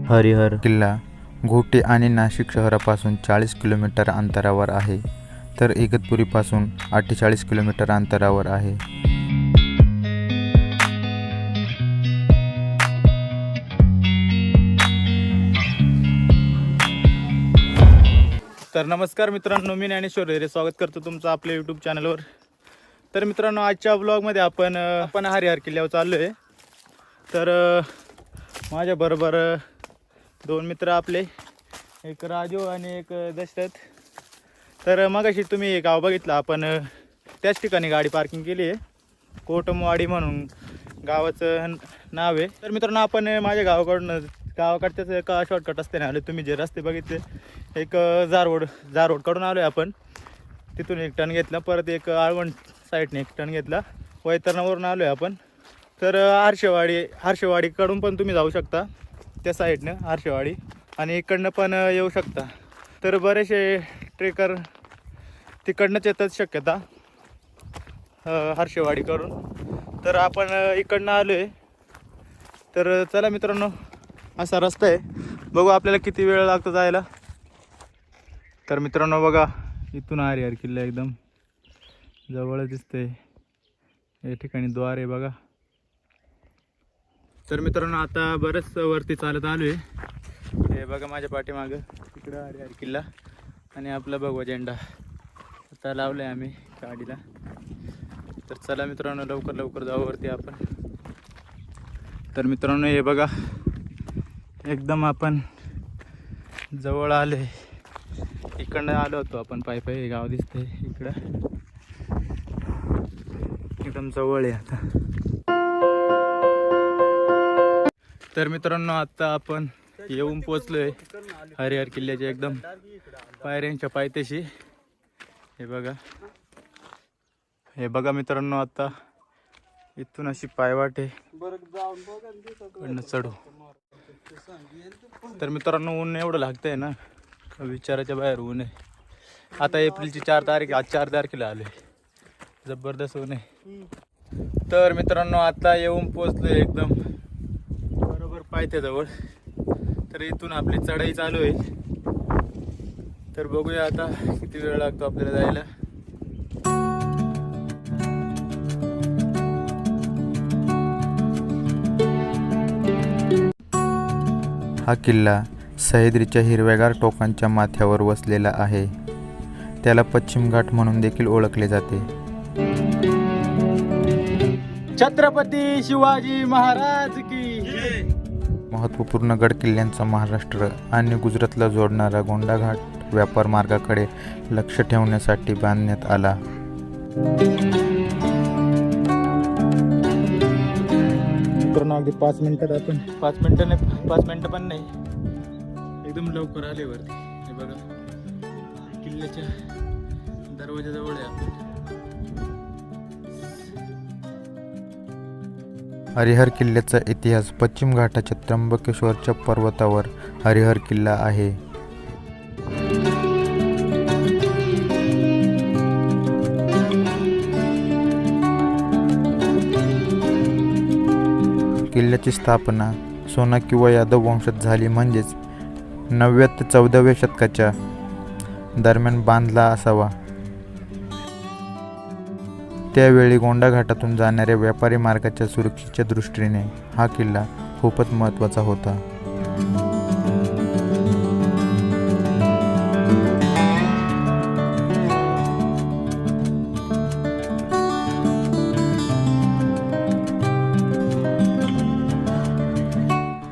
हरिहर किल्ला घोटी आणि नाशिक शहरापासून 40 किलोमीटर अंतरावर आहे, तर इगतपुरीपासून 48 किलोमीटर अंतरावर आहे. तर नमस्कार मित्रांनो, मी ज्ञानेश्वर रे स्वागत करतो तुमचं आपल्या यूट्यूब चॅनलवर. तर मित्रांनो, आजच्या ब्लॉगमध्ये आपण हरिहर किल्ल्यावर चाललो आहे. तर माझ्याबरोबर दोन मित्र आपले, एक राजू आणि एक दशरथ. तर मगाशी तुम्ही एक गाव बघितलं, आपण त्याच ठिकाणी गाडी पार्किंग केली आहे. कोटमवाडी म्हणून गावाचं नाव आहे. तर मित्रांनो, आपण माझ्या गावाकडच्याच एका शॉर्टकट रस्त्याने आलो. तुम्ही जे रस्ते बघितले, एक जारोडकडून आलो आहे आपण. तिथून एक टर्न घेतला, परत एक आळवण साईडने एक टर्न घेतला, वैतरणावरून आलो आहे आपण. तर हर्षवाडीकडून पण तुम्ही जाऊ शकता, त्या साईडनं हर्षवाडी, आणि इकडनं पण येऊ शकता. तर बरेचसे ट्रेकर तिकडनंच येतात शक्यता हर्षवाडीकडून. तर आपण इकडनं आलो आहे. तर चला मित्रांनो, असा रस्ता आहे. बघू आपल्याला किती वेळ लागतो जायला. तर मित्रांनो बघा, इथून हरिहर किल्ला एकदम जवळच दिसतंय. या ठिकाणी द्वार आहे बघा. तर मित्रांनो, आता बरंच वरती चालत आलो आहे. हे बघा माझ्या पाठीमागं तिकडं हरिहर किल्ला, आणि आपला भगवा झेंडा आता लावला आहे आम्ही गाडीला. तर चला मित्रांनो, लवकर जाऊ वरती आपण. तर मित्रांनो, हे बघा एकदम आपण जवळ आले. इकडनं आलो होतो आपण पायी. हे गाव दिसतंय इकडं, एकदम जवळ आहे आता. तर मित्रांनो, आता आपण येऊन पोचलोय हरिहर किल्ल्याच्या एकदम पायऱ्यांच्या पायथ्याशी. हे बघा मित्रांनो, आता इथून अशी पायवाट आहे, चढू. तर मित्रांनो, ऊन एवढं लागतंय ना, विचाराच्या बाहेर ऊन आहे. आता एप्रिलची 4 तारीख, आज 4 तारखेला आलोय. जबरदस्त ऊन आहे. तर मित्रांनो, आता येऊन पोचलोय एकदम बरोबर पायथ्याजवळ. तर इथून आपली चढाई चालू आहे. तर बघूया आता किती वेळ लागतो आपल्याला जायला. हा किल्ला सह्याद्रीच्या हिरव्यागार टोकांच्या माथ्यावर वसलेला आहे. त्याला पश्चिम घाट म्हणून देखील ओळखले जाते. छत्रपती शिवाजी महाराज की. महत्त्वपूर्ण गड किल्ल्यांचा महाराष्ट्र आणि गुजरातला जोडणारा गोंडा घाट व्यापार मार्गाकडे लक्ष ठेवण्यासाठी बांधण्यात आला. अगदी 5 मिनिटात आपण 5 मिनिटं पण नाही, एकदम लवकर आले वरती. हे बघा, किल्ल्याच्या दरवाजाजवळ आहे आपण. हरिहर किल्ल्याचा इतिहास. पश्चिम घाटाच्या त्र्यंबकेश्वरच्या पर्वतावर हरिहर किल्ला आहे. किल्ल्याची स्थापना सोना किंवा यादव वंशात झाली, म्हणजेच 9व्या ते 14व्या शतकाच्या दरम्यान बांधला असावा. त्यावेळी गोंडा घाटातून जाणाऱ्या व्यापारी मार्गाच्या सुरक्षेच्या दृष्टीने हा किल्ला खूपच महत्त्वाचा होता.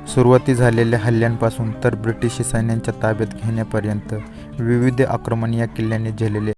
सुरुवाती झालेल्या हल्ल्यांपासून तर ब्रिटिश सैन्यांच्या ताब्यात घेण्यापर्यंत विविध आक्रमण या किल्ल्याने झेलले.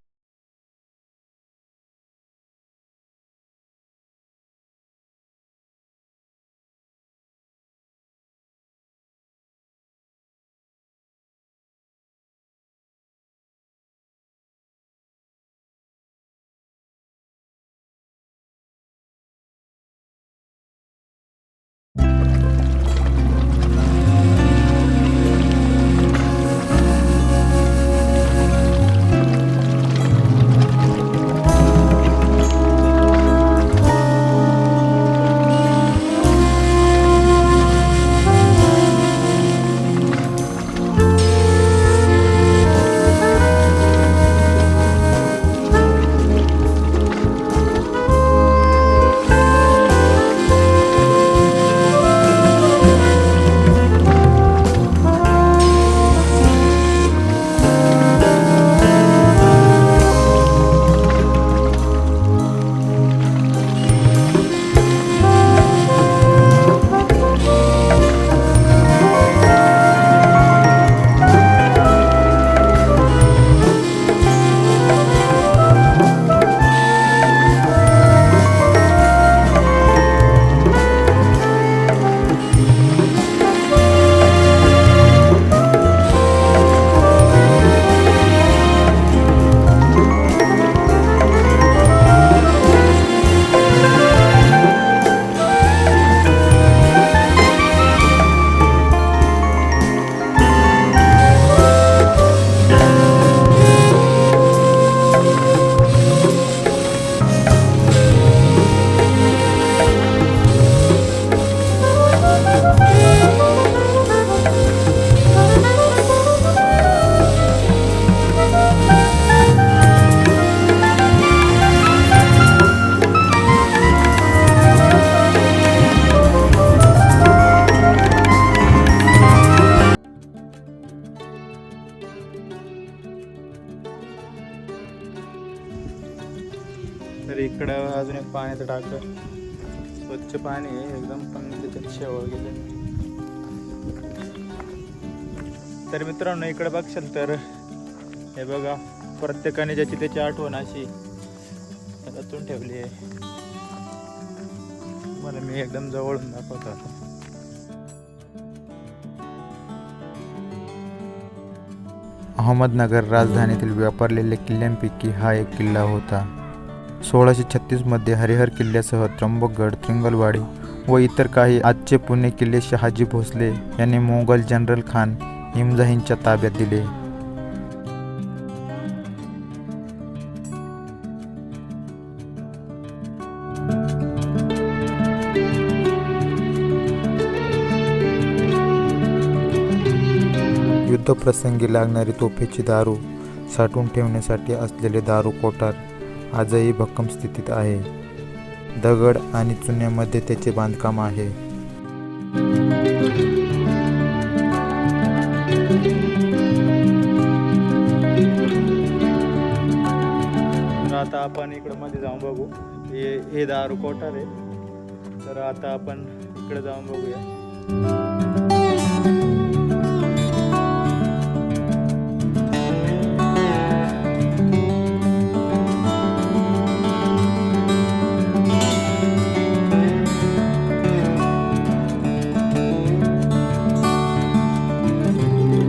तर इकडं अजून एक पाण्याचं टाकं, स्वच्छ पाणी आहे एकदम, पण त्याच्यात शेवळ गेले. तर मित्रांनो इकडे बघशाल तर हे बघा, प्रत्येकाने ज्याची त्याची आठवण अशी रचून ठेवली आहे. मला मी एकदम जवळून दाखवतो आता. अहमदनगर राजधानीतील व्यापारलेल्या किल्ल्यांपैकी हा एक किल्ला होता. 1636 मध्ये हरिहर किल्ल्यासह त्र्यंबकगड, त्रिंगलवाडी व इतर काही आजचे पुणे किल्ले शहाजी भोसले यांनी मोगल जनरल खान इम्जाहींच्या ताब्यात दिले. युद्धप्रसंगी लागणारी तोफेची दारू साठवून ठेवण्यासाठी असलेले दारू कोठार आजही भक्कम स्थितीत आहे. दगड आणि चुन्यामध्ये त्याचे बांधकाम आहे. तर आता आपण इकडं मध्ये जाऊन बघू. हे दारू कोठार आहे. तर आता आपण इकडे जाऊन बघूया.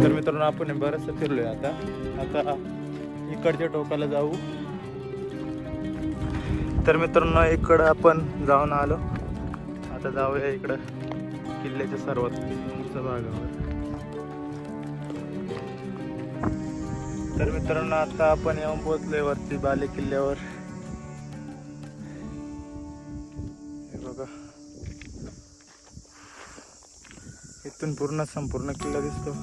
तर मित्रांनो आपण बरंचसं फिरलोय. आता इकडच्या टोकाला जाऊ. तर मित्रांनो इकडं आपण जाऊन आलो. आता जाऊया इकडं किल्ल्याच्या सर्वात उंच भागावर. तर मित्रांनो आता आपण येऊन पोहोचलोय वरती बाले किल्ल्यावर. हे बघा, इथून संपूर्ण किल्ला दिसतो.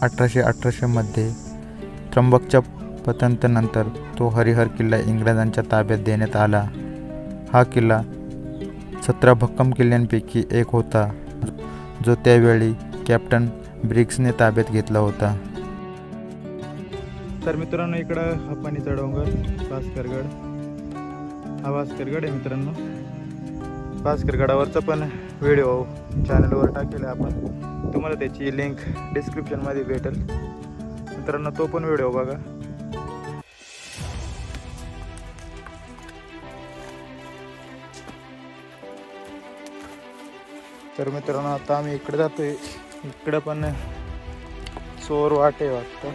1818 मध्ये त्र्यंबकच्या पतनानंतर तो हरिहर किल्ला इंग्रजांच्या ताब्यात देण्यात आला. हा किल्ला 17 भक्कम किल्ल्यांपैकी एक होता, जो त्यावेळी कॅप्टन ब्रिग्सने ताब्यात घेतला होता. तर मित्रांनो इकडं हा पाणीचा डोंगर भास्करगड, हा भास्करगड आहे मित्रांनो. भास्करगडावरचा पण व्हिडिओ चॅनलवर टाकेला आपण. तुम्हाला त्याची लिंक डिस्क्रिप्शनमध्ये भेटेल मित्रांनो, तो पण व्हिडिओ बघा. तर मित्रांनो आता आम्ही इकडे जातोय. इकडं पण चोर वाटे वाटतं.